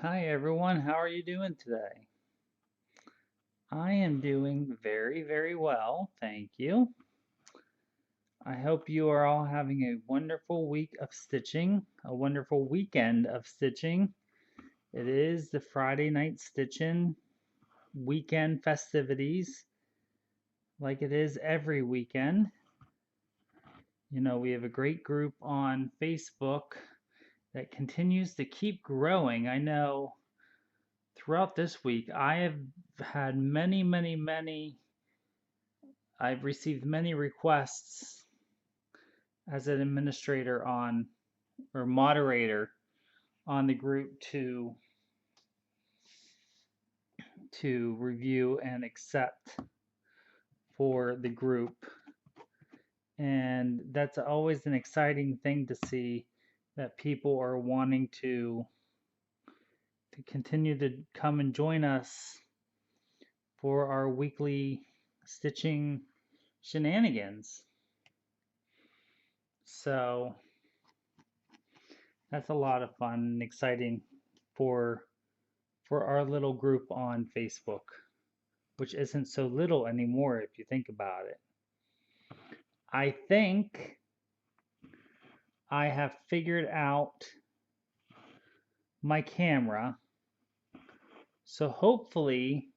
Hi everyone, how are you doing today? I am doing very, very well, thank you. I hope you are all having a wonderful week of stitching, a wonderful weekend of stitching. It is the Friday night stitching weekend festivities, like it is every weekend. We have a great group on Facebook that continues to keep growing. I know throughout this week I have had I've received many requests as an administrator on or moderator on the group to review and accept for the group. And that's always an exciting thing to see that people are wanting to continue to come and join us for our weekly stitching shenanigans. So that's a lot of fun and exciting for for our little group on Facebook, which isn't so little anymore if you think about it. I think I have figured out my camera, so hopefully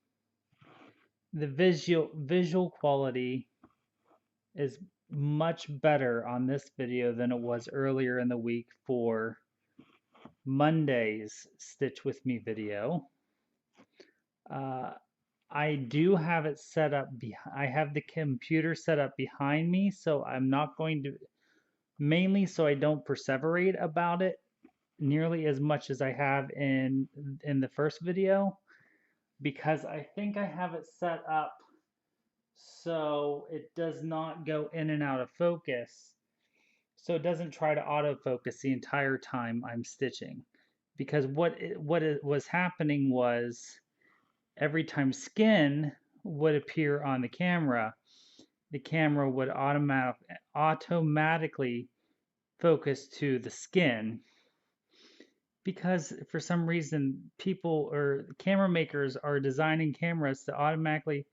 the visual quality is much better on this video than it was earlier in the week for Monday's Stitch With Me video. Uh, I do have it set up. I have the computer set up behind me, so I'm not going to, mainly so I don't perseverate about it nearly as much as I have in the first video, because I think I have it set up so it does not go in and out of focus. So it doesn't try to autofocus the entire time I'm stitching. Because what it was happening was every time skin would appear on the camera would automatically focus to the skin, because for some reason people or camera makers are designing cameras to automatically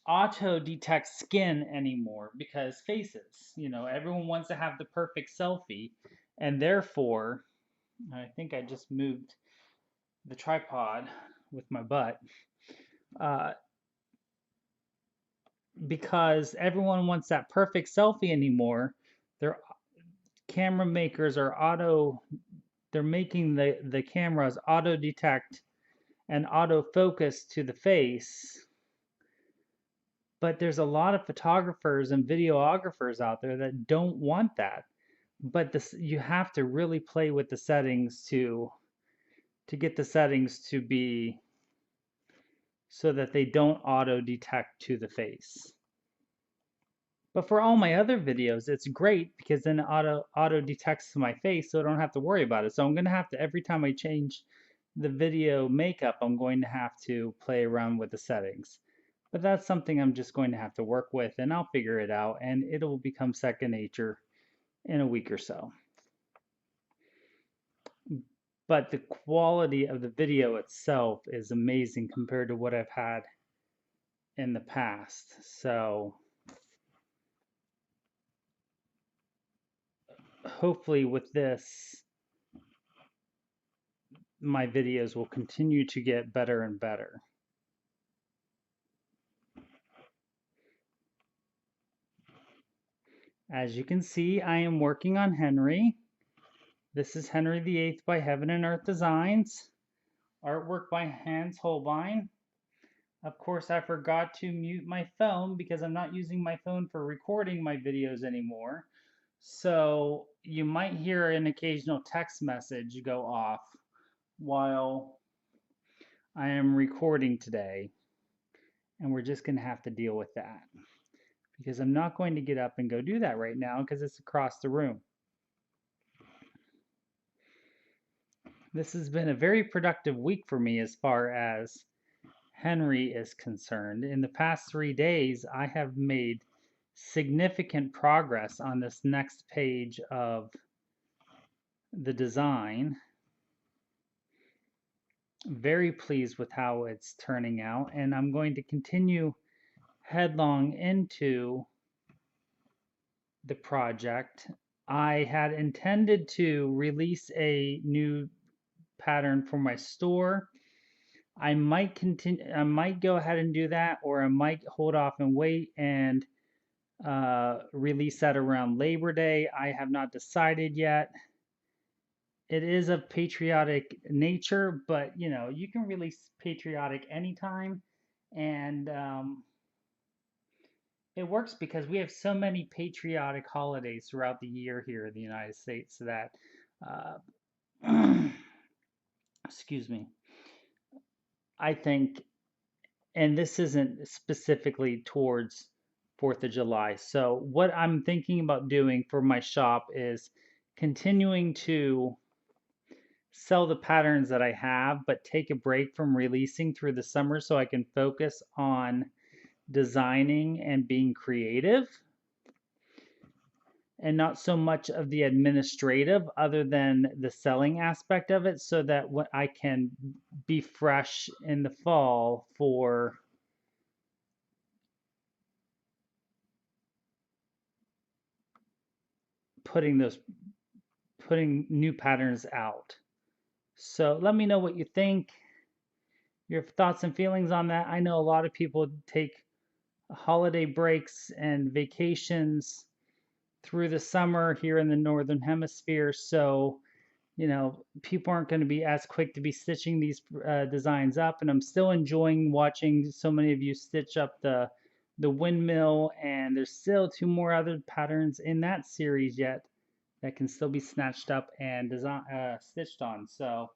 auto detect skin anymore, because faces, everyone wants to have the perfect selfie, and therefore I think I just moved the tripod with my butt, uh, because everyone wants that perfect selfie anymore. Their camera makers are they're making the cameras auto detect and autofocus to the face. But there's a lot of photographers and videographers out there that don't want that. But you have to really play with the settings to get the settings to be so that they don't auto detect to the face. But for all my other videos, it's great because then it auto detects to my face, so I don't have to worry about it. So I'm gonna have to, every time I change the video makeup, I'm going to have to play around with the settings. But that's something I'm just going to have to work with, and I'll figure it out, and it'll become second nature in a week or so. But the quality of the video itself is amazing compared to what I've had in the past. So hopefully with this, my videos will continue to get better and better. As you can see, I am working on Henry. This is Henry VIII by Heaven and Earth Designs. Artwork by Hans Holbein. Of course, I forgot to mute my phone because I'm not using my phone for recording my videos anymore. So you might hear an occasional text message go off while I am recording today. And we're just going to have to deal with that, because I'm not going to get up and go do that right now because it's across the room. This has been a very productive week for me as far as Henry is concerned. In the past 3 days, I have made significant progress on this next page of the design. Very pleased with how it's turning out, and I'm going to continue headlong into the project. I had intended to release a new pattern for my store. I might go ahead and do that, or I might hold off and wait and release that around Labor Day. I have not decided yet. It is of patriotic nature, but you know, you can release patriotic anytime, and it works because we have so many patriotic holidays throughout the year here in the United States that, uh, excuse me, I think, and this isn't specifically towards 4th of July. So, what I'm thinking about doing for my shop is continuing to sell the patterns that I have, but take a break from releasing through the summer so I can focus on designing and being creative and not so much of the administrative other than the selling aspect of it so that what I can be fresh in the fall for putting those putting new patterns out. So let me know what you think, your thoughts and feelings on that. I know a lot of people take holiday breaks and vacations through the summer here in the northern hemisphere, so you know, people aren't going to be as quick to be stitching these designs up, and I'm still enjoying watching so many of you stitch up the windmill, and there's still two more other patterns in that series yet that can still be snatched up and stitched on. So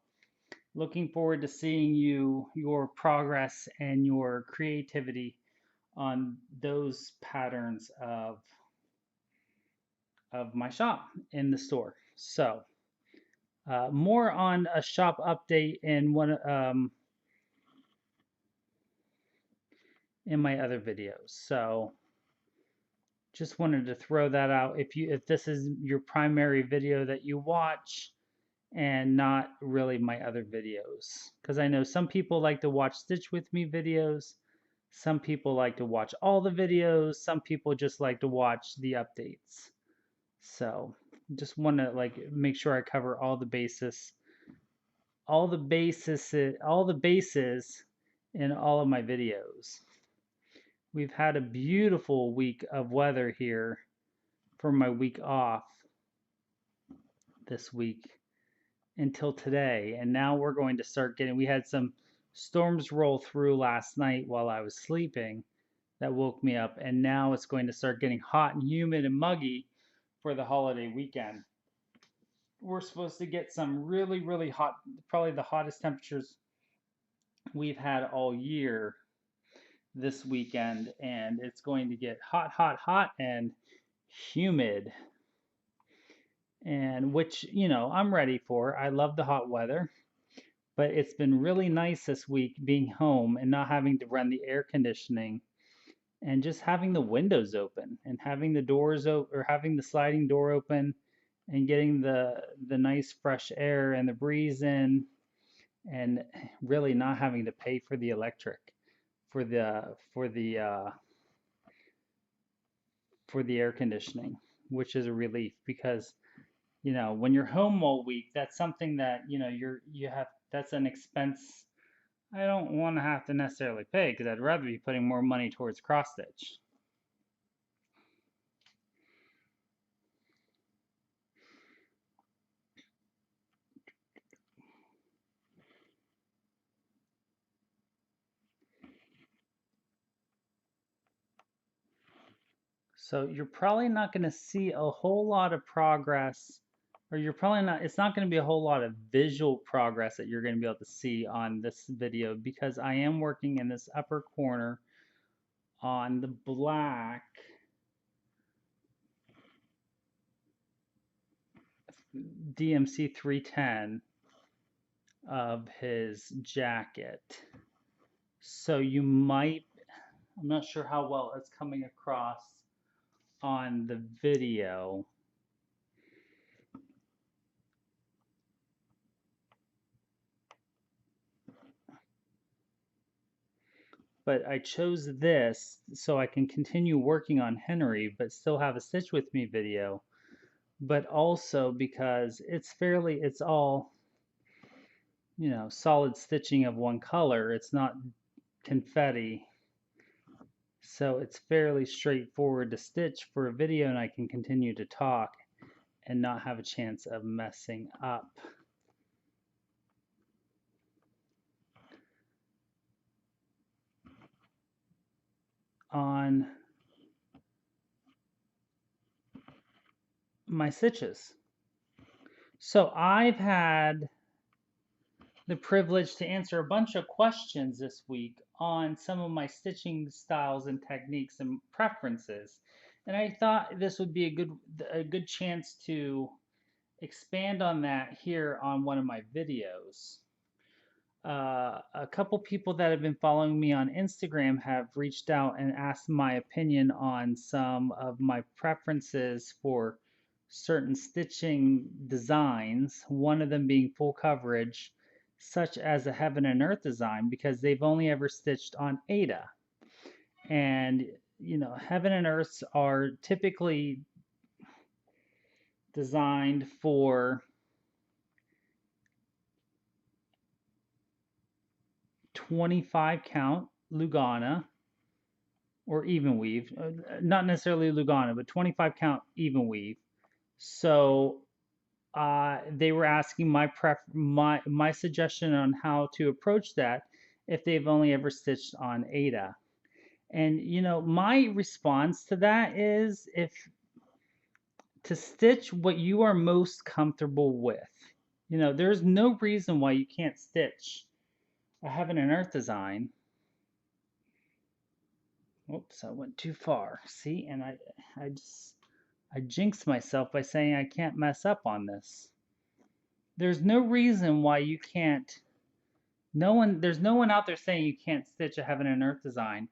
looking forward to seeing your progress and your creativity on those patterns of my shop in the store. So more on a shop update in my other videos. So just wanted to throw that out. If this is your primary video that you watch and not really my other videos, because I know some people like to watch Stitch with Me videos, some people like to watch all the videos, some people just like to watch the updates. So just want to like make sure I cover all the bases in all of my videos. We've had a beautiful week of weather here for my week off this week until today, and now we're going to start getting, we had some storms roll through last night while I was sleeping that woke me up, and now it's going to start getting hot and humid and muggy for the holiday weekend. We're supposed to get some really, really hot, probably the hottest temperatures we've had all year this weekend, and it's going to get hot, hot, hot, and humid. And which, you know, I'm ready for. I love the hot weather, but it's been really nice this week being home and not having to run the air conditioning and just having the windows open and having the doors open or having the sliding door open and getting the nice fresh air and the breeze in and really not having to pay for the electric for the air conditioning, which is a relief because you know when you're home all week, that's something that you know you have that's an expense I don't want to have to necessarily pay because I'd rather be putting more money towards cross stitch. So you're probably not going to see a whole lot of progress, or you're probably not, it's not going to be a whole lot of visual progress that you're going to be able to see on this video because I am working in this upper corner on the black DMC 310 of his jacket. So you might, I'm not sure how well it's coming across on the video. But I chose this so I can continue working on Henry, but still have a Stitch With Me video. But also because it's all, solid stitching of one color. It's not confetti. So it's fairly straightforward to stitch for a video, and I can continue to talk and not have a chance of messing up. On my stitches. So I've had the privilege to answer a bunch of questions this week on some of my stitching styles and techniques and preferences. And I thought this would be a good chance to expand on that here on one of my videos. A couple people that have been following me on Instagram have reached out and asked my opinion on some of my preferences for certain stitching designs, one of them being full coverage, such as a Heaven and Earth design, because they've only ever stitched on Aida. And, Heaven and Earths are typically designed for 25 count Lugana or even weave, not necessarily Lugana, but 25 count even weave. So they were asking my suggestion on how to approach that if they've only ever stitched on Aida. And my response to that is if to stitch what you are most comfortable with. There's no reason why you can't stitch a Heaven and Earth design. Oops, I went too far. See, and I jinxed myself by saying I can't mess up on this. There's no reason why you can't. There's no one out there saying you can't stitch a Heaven and Earth design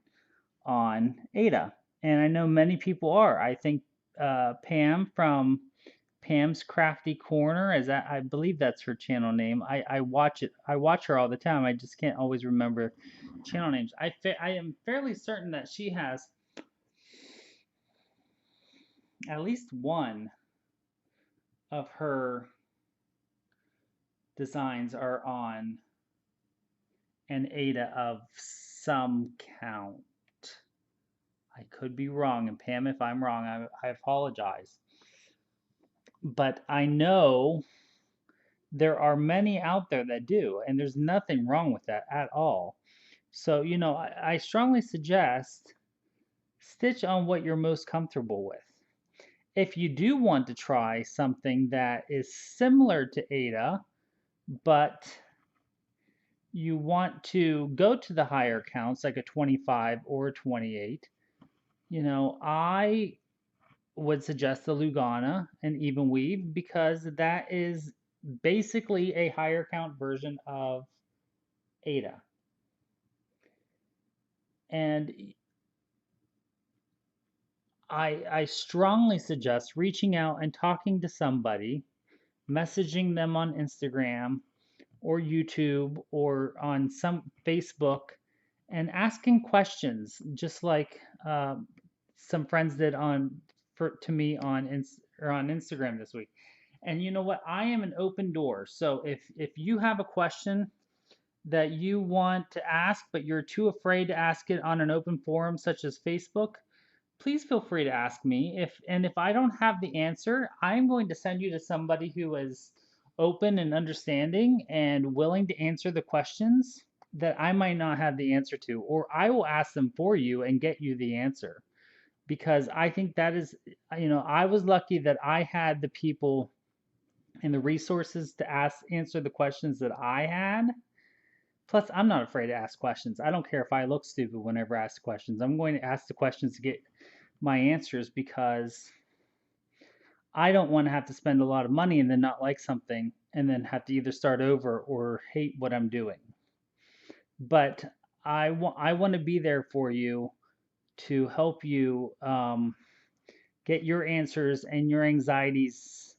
on Aida, and I know many people are. I think Pam from Pam's Crafty Corner, I believe that's her channel name. I watch it. I watch her all the time. I just can't always remember channel names. I am fairly certain that she has at least one of her designs are on an Aida of some count. I could be wrong, and Pam, if I'm wrong, I apologize. But I know there are many out there that do, and there's nothing wrong with that at all. So, I strongly suggest stitch on what you're most comfortable with. If you do want to try something that is similar to Aida, but you want to go to the higher counts, like a 25 or a 28, I would suggest the Lugana and even weave because that is basically a higher count version of Aida. And I strongly suggest reaching out and talking to somebody, messaging them on Instagram or YouTube or on some Facebook and asking questions, just like some friends did to me on Instagram this week. And you know what? I am an open door. So if you have a question that you want to ask, but you're too afraid to ask it on an open forum such as Facebook, please feel free to ask me. If I don't have the answer, I'm going to send you to somebody who is open and understanding and willing to answer the questions that I might not have the answer to, or I will ask them for you and get you the answer. Because I think that is, I was lucky that I had the people and the resources to answer the questions that I had. Plus, I'm not afraid to ask questions. I don't care if I look stupid whenever I ask questions. I'm going to ask the questions to get my answers because I don't want to have to spend a lot of money and then not like something and then have to either start over or hate what I'm doing. But I want to be there for you to help you get your answers and your anxieties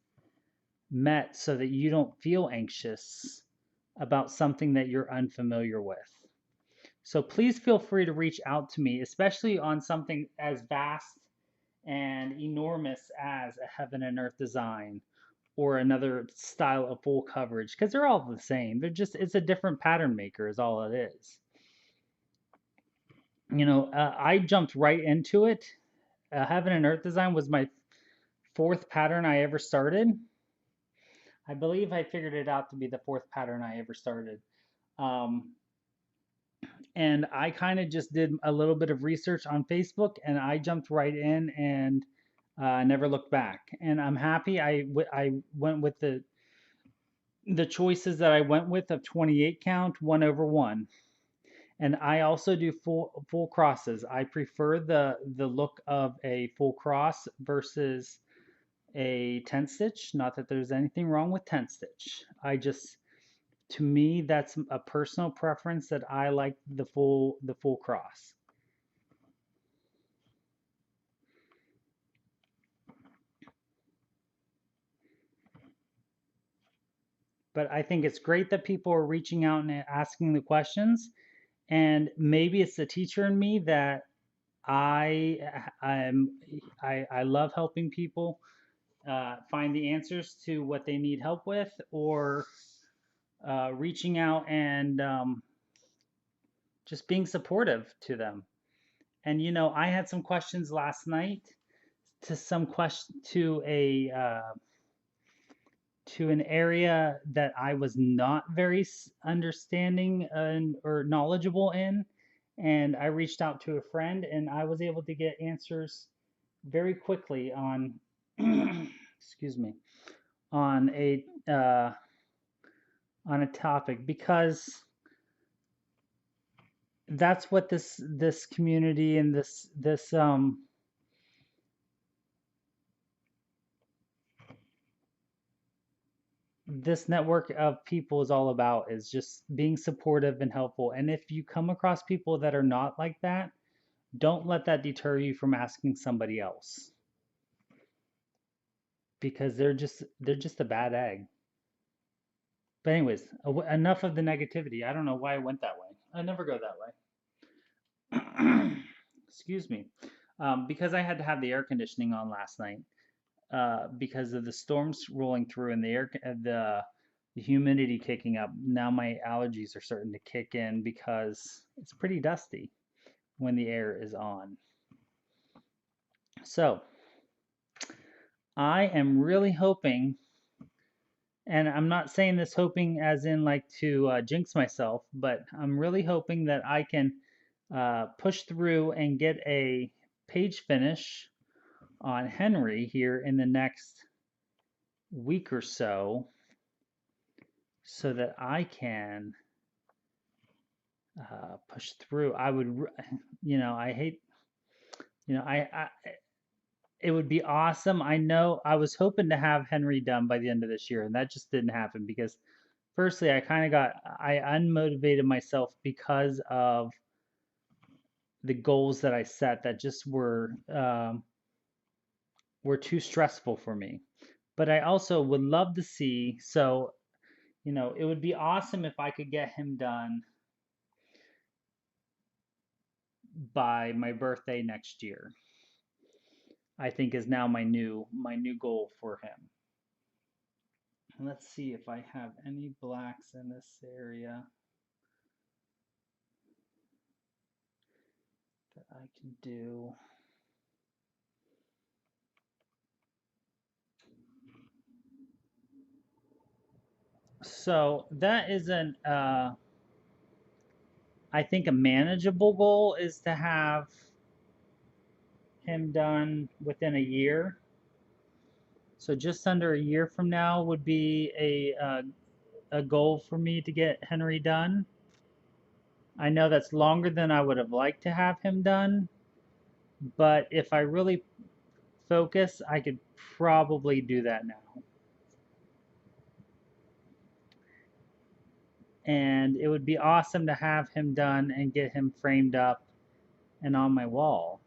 met so that you don't feel anxious about something that you're unfamiliar with. So please feel free to reach out to me, especially on something as vast and enormous as a heaven and earth design or another style of full coverage, because they're all the same. It's a different pattern maker, is all it is. I jumped right into it. Heaven and earth design was my fourth pattern I ever started. I believe I figured it out to be the fourth pattern I ever started. Um, and I kind of just did a little bit of research on Facebook, and I jumped right in and never looked back. And I'm happy I went with the choices that I went with of 28 count, 1/1. And I also do full crosses. I prefer the look of a full cross versus a tent stitch. Not that there's anything wrong with tent stitch. To me, that's a personal preference that I like the full cross. But I think it's great that people are reaching out and asking the questions. And maybe it's the teacher in me that I I'm I love helping people find the answers to what they need help with, or reaching out and just being supportive to them. And I had some questions last night to some question to an area that I was not very understanding and or knowledgeable in, and I reached out to a friend, and I was able to get answers very quickly on excuse me, on a topic, because that's what this community and this network of people is all about, is just being supportive and helpful. And if you come across people that are not like that, don't let that deter you from asking somebody else, because they're just a bad egg. But anyways, enough of the negativity. I don't know why I went that way. I never go that way. Excuse me. Because I had to have the air conditioning on last night, because of the storms rolling through and the humidity kicking up. Now my allergies are starting to kick in because it's pretty dusty when the air is on. So I am really hoping, and I'm not saying this hoping as in like to jinx myself, but I'm really hoping that I can push through and get a page finish on Henry here in the next week or so that I can push through. I would, I hate, I it would be awesome. I know I was hoping to have Henry done by the end of this year, and that just didn't happen because, firstly, I unmotivated myself because of the goals that I set that just were too stressful for me. But I also would love to see, so, it would be awesome if I could get him done by my birthday next year. I think is now my new goal for him. Let's see if I have any blacks in this area that I can do. So that is I think a manageable goal is to have him done within a year. So just under a year from now would be a goal for me to get Henry done. I know that's longer than I would have liked to have him done, but if I really focus, I could probably do that now. And it would be awesome to have him done and get him framed up and on my wall.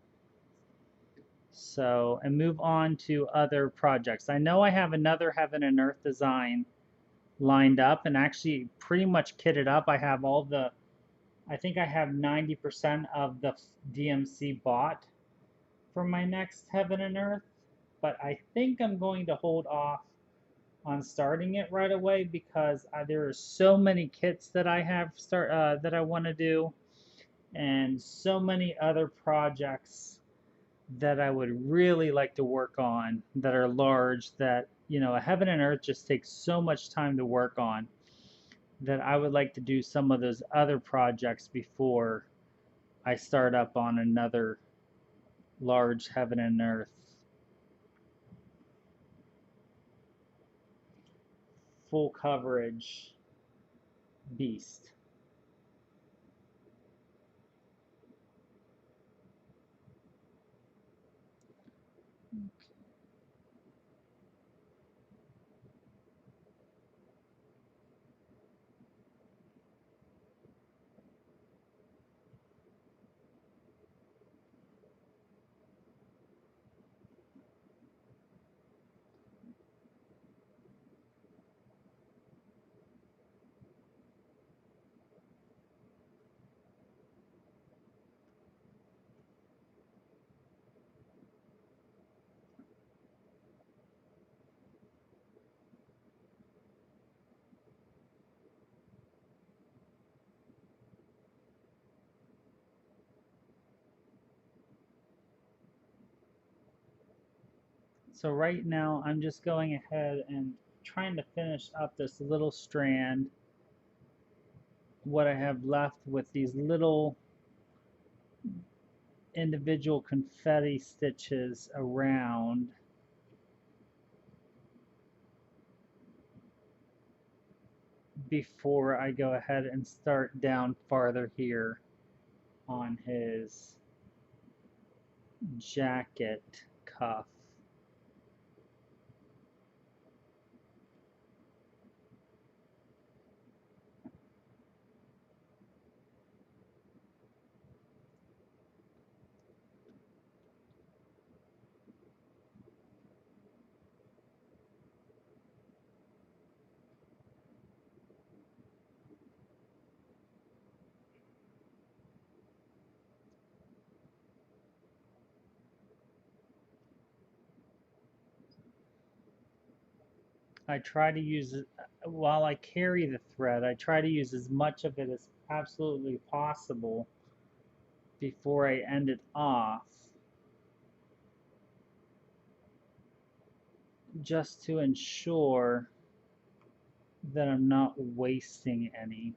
So, and move on to other projects. I know I have another Heaven and Earth design lined up and actually pretty much kitted up. I have all the, I think I have 90% of the DMC bought for my next Heaven and Earth, but I think I'm going to hold off on starting it right away because there are so many kits that I have that I want to do, and so many other projects that I would really like to work on that are large that, you know, a Heaven and Earth just takes so much time to work on that I would like to do some of those other projects before I start up on another large Heaven and Earth full coverage beast. So right now I'm just going ahead and trying to finish up this little strand, what I have left with these little individual confetti stitches around before I go ahead and start down farther here on his jacket cuff. I try to use it while I carry the thread. I try to use as much of it as absolutely possible before I end it off, just to ensure that I'm not wasting any.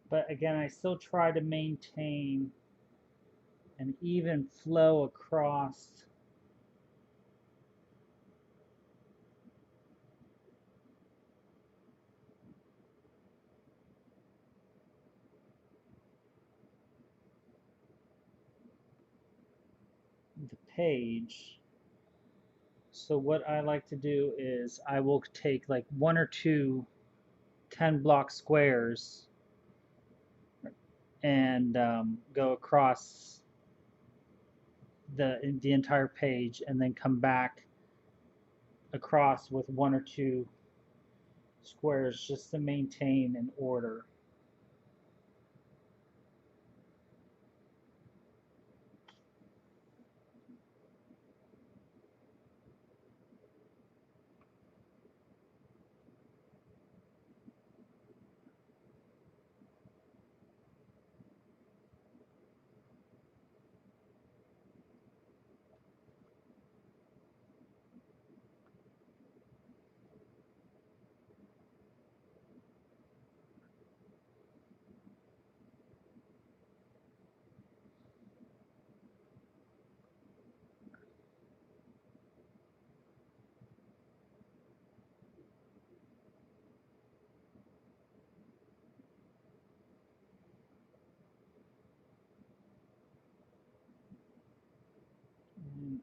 But again, I still try to maintain an even flow across the page. So what I like to do is I will take like one or two 10 block squares and go across the entire page and then come back across with one or two squares just to maintain an order.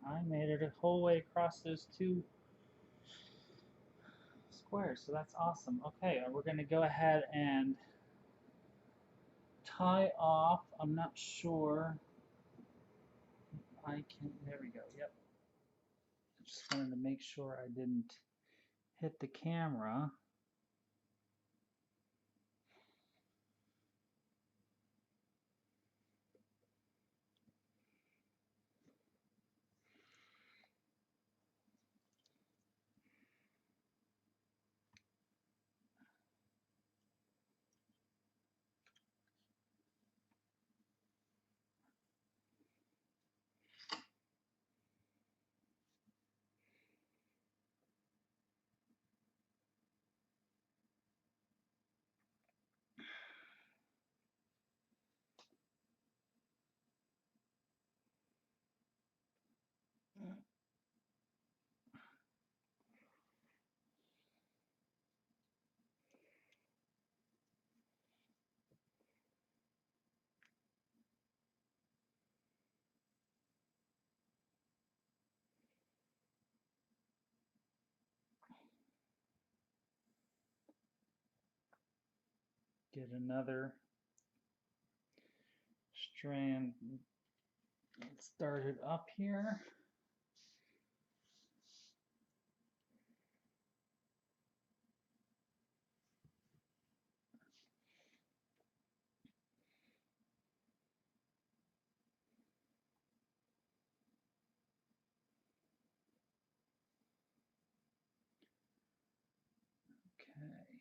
I made it a whole way across those two squares, so that's awesome. Okay, we're going to go ahead and tie off. I'm not sure I can, there we go, yep. I just wanted to make sure I didn't hit the camera. Get another strand started up here. Okay.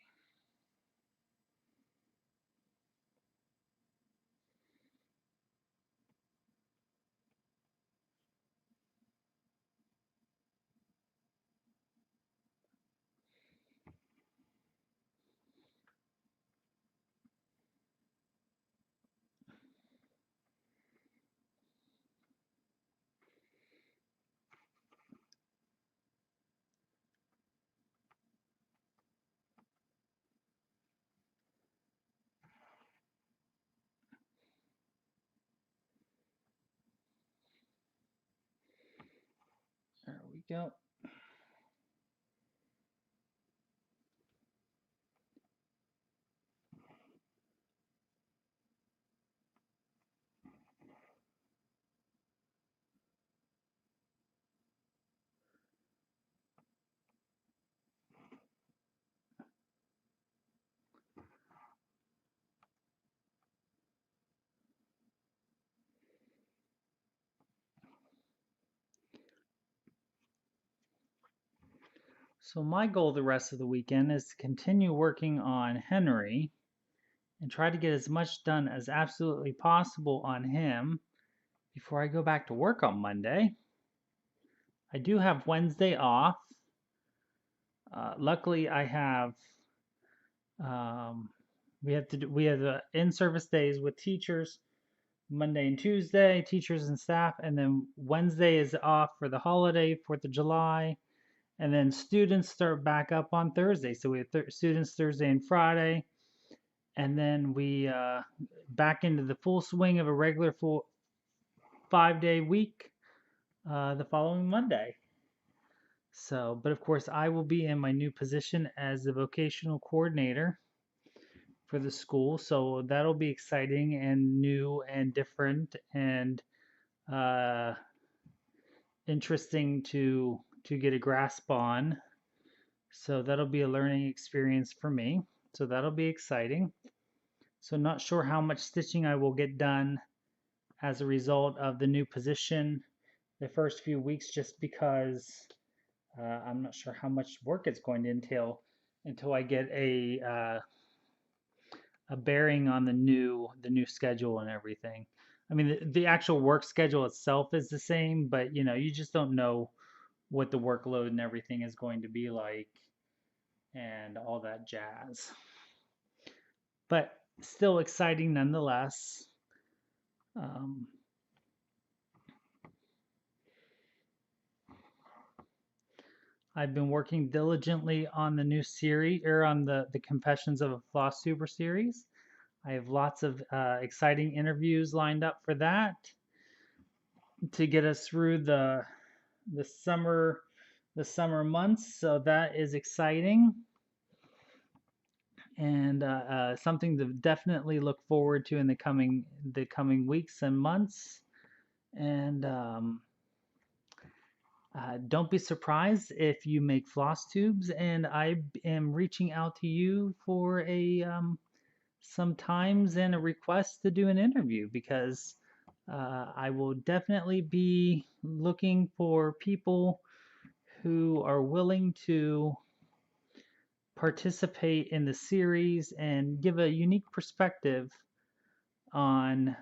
There we go. So my goal the rest of the weekend is to continue working on Henry and try to get as much done as absolutely possible on him before I go back to work on Monday. I do have Wednesday off. Luckily, I have um, we have the in-service days with teachers Monday and Tuesday, teachers and staff, and then Wednesday is off for the holiday, 4th of July, and then students start back up on Thursday. So we have students Thursday and Friday, and then we back into the full swing of a regular full 5-day week the following Monday. So, but of course, I will be in my new position as the vocational coordinator for the school. So that'll be exciting and new and different and uh, interesting to get a grasp on. So that'll be a learning experience for me. So that'll be exciting. So not sure how much stitching I will get done as a result of the new position the first few weeks, just because I'm not sure how much work it's going to entail until I get a bearing on the new schedule and everything. I mean, the actual work schedule itself is the same, but you just don't know what the workload and everything is going to be like and all that jazz. But still exciting nonetheless. Um, I've been working diligently on the new series, or on the Confessions of a Floss Tuber series. I have lots of exciting interviews lined up for that to get us through the summer the summer months, so that is exciting and something to definitely look forward to in the coming weeks and months. And don't be surprised if you make floss tubes, and I am reaching out to you for a some times and a request to do an interview because I will definitely be looking for people who are willing to participate in the series and give a unique perspective on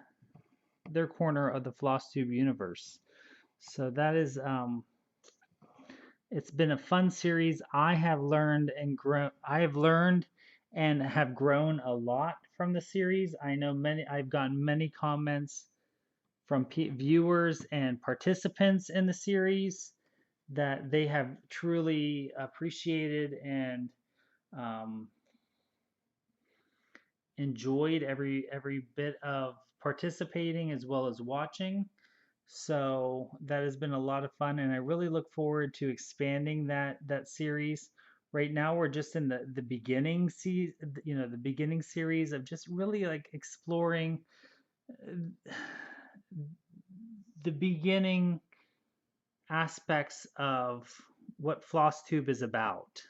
their corner of the floss tube universe. So that is it's been a fun series. I have learned and have grown a lot from the series. I've gotten many comments from viewers and participants in the series that they have truly appreciated and um, enjoyed every bit of participating as well as watching. So that has been a lot of fun, and I really look forward to expanding that series. Right now, we're just in the beginning the beginning series of just really like exploring uh, the beginning aspects of what FlossTube is about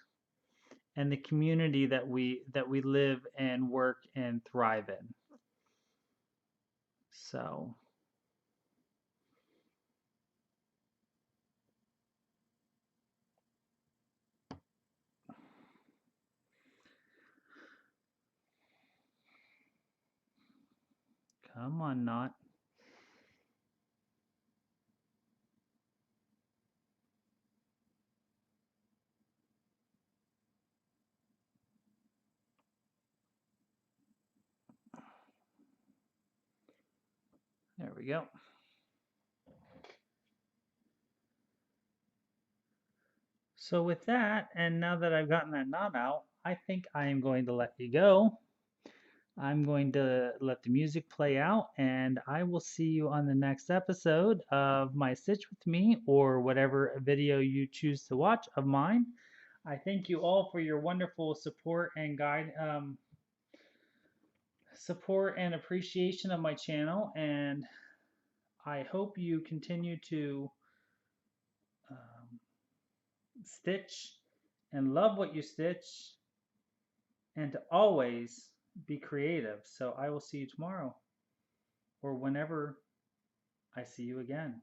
and the community that we live and work and thrive in. So, come on, not. There we go. So with that, and now that I've gotten that knot out, I think I am going to let you go. I'm going to let the music play out, and I will see you on the next episode of my Stitch with Me or whatever video you choose to watch of mine. I thank you all for your wonderful support and appreciation of my channel, and I hope you continue to um, stitch and love what you stitch and to always be creative. So I will see you tomorrow or whenever I see you again.